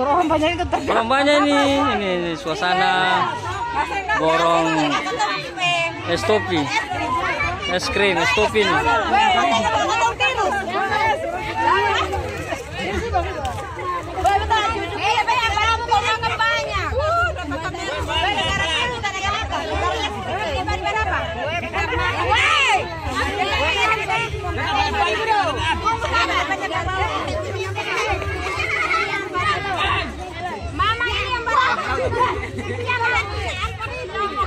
Orang banyak ini suasana borong es topi, es krim, es topi ini.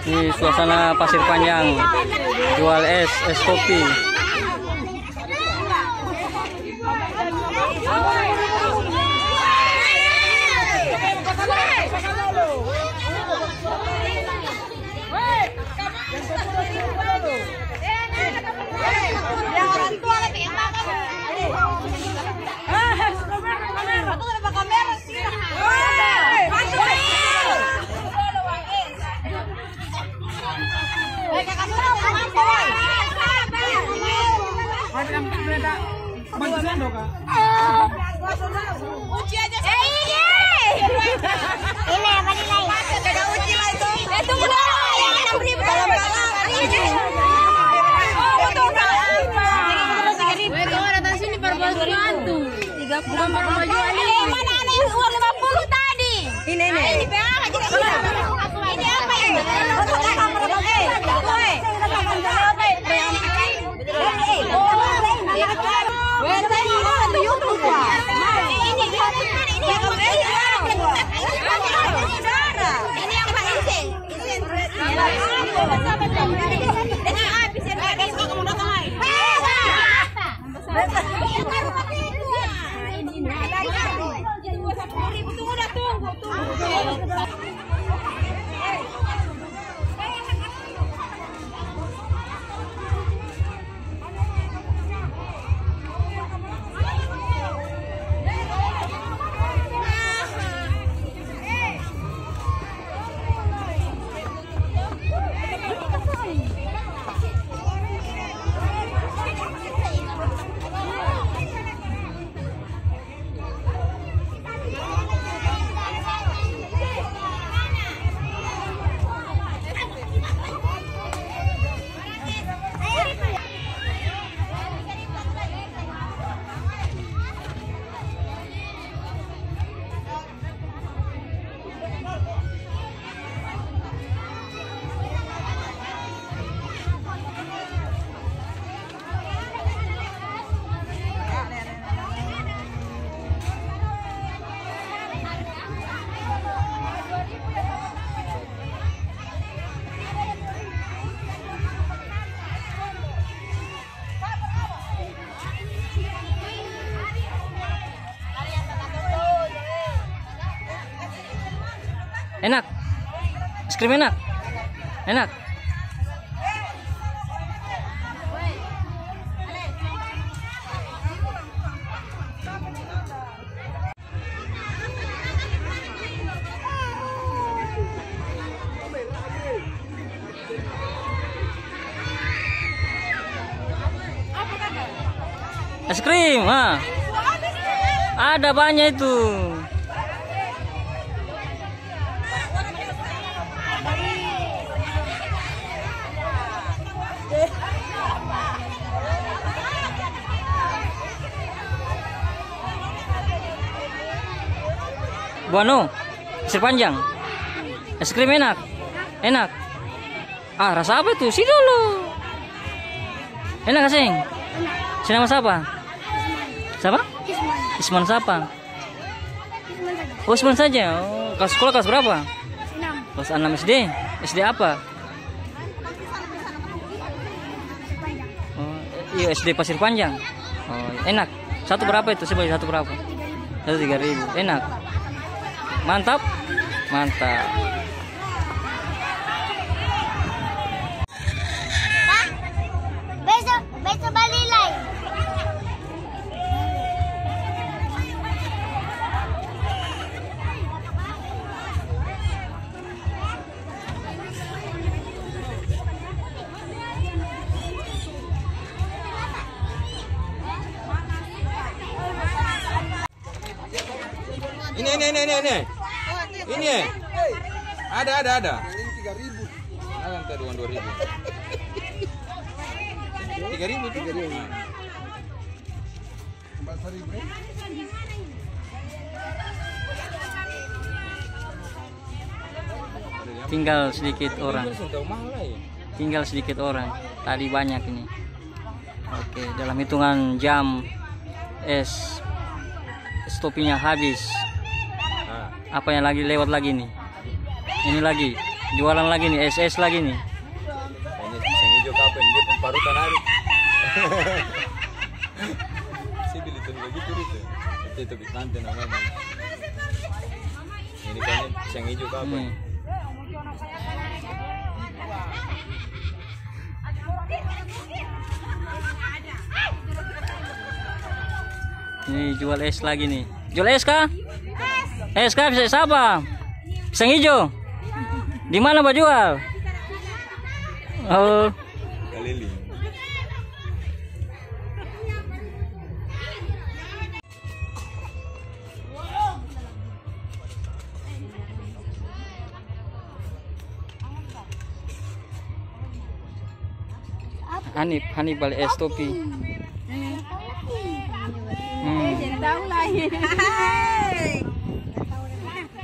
Ini suasana Pasir Panjang, jual es kopi. Enak, es krim enak. Es krim, ada banyak itu. Buano, Pasir Panjang, es krim enak. Rasa apa tuh? Sini dulu. Enak gak sih? Si nama siapa? Siapa? Isman siapa? Oh, Isman saja. Oh, kelas sekolah kelas berapa? 6. Kelas 6 SD. SD apa? Oh, iya SD Pasir Panjang. Oh, enak. Satu berapa itu? Sebagai satu berapa? 1.300. Enak. Mantap. Besok balik lagi. Ini Ini. Ini. Ada. Akan tadi uang 2.000. 3.000 tuh. Tinggal sedikit orang. Tadi banyak ini. Oke, dalam hitungan jam es stopinya habis. Apa yang lagi lewat lagi nih? Ini lagi jualan lagi nih, es lagi nih. Ini pisang hijau kapan dia parutan hari. Si beli tuh begitu itu. Itu nanti namanya. Ini kan pisang hijau kapan? Ini jual es lagi nih. Jual es kah? Es kah bisa siapa? Pisang hijau. Di mana Pak jual? Oh. Keliling. Hanif balik es topi. Tahu lagi.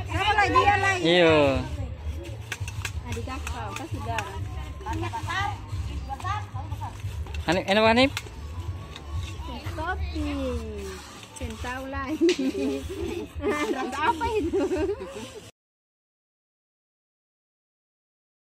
Siapa lagi dia lagi? Iya. Adik kakak, kasih darah. Hanif, enak Hanif? Kopi. Tahu lagi. Rasa apa itu?